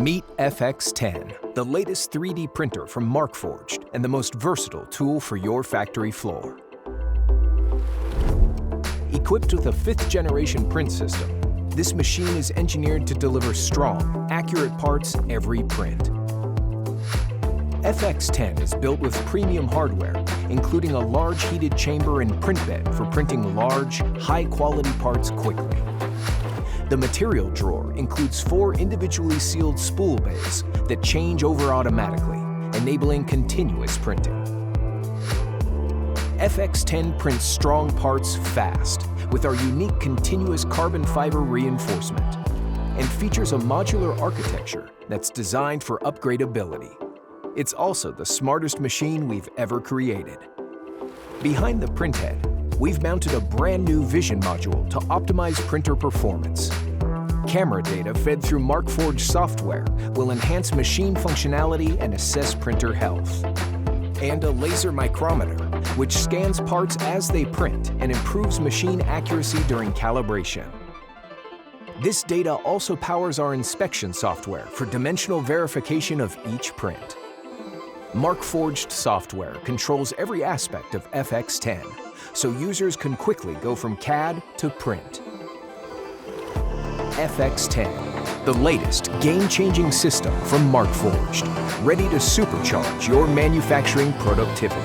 Meet FX10, the latest 3D printer from Markforged and the most versatile tool for your factory floor. Equipped with a 5th-generation print system, this machine is engineered to deliver strong, accurate parts every print. FX10 is built with premium hardware, including a large heated chamber and print bed for printing large, high-quality parts quickly. The material drawer includes 4 individually sealed spool bays that change over automatically, enabling continuous printing. FX10 prints strong parts fast with our unique continuous carbon fiber reinforcement and features a modular architecture that's designed for upgradability. It's also the smartest machine we've ever created. Behind the printhead, we've mounted a brand new vision module to optimize printer performance. Camera data fed through Markforged software will enhance machine functionality and assess printer health. And a laser micrometer, which scans parts as they print and improves machine accuracy during calibration. This data also powers our inspection software for dimensional verification of each print. Markforged software controls every aspect of FX10, so users can quickly go from CAD to print. FX10, the latest game-changing system from Markforged, ready to supercharge your manufacturing productivity.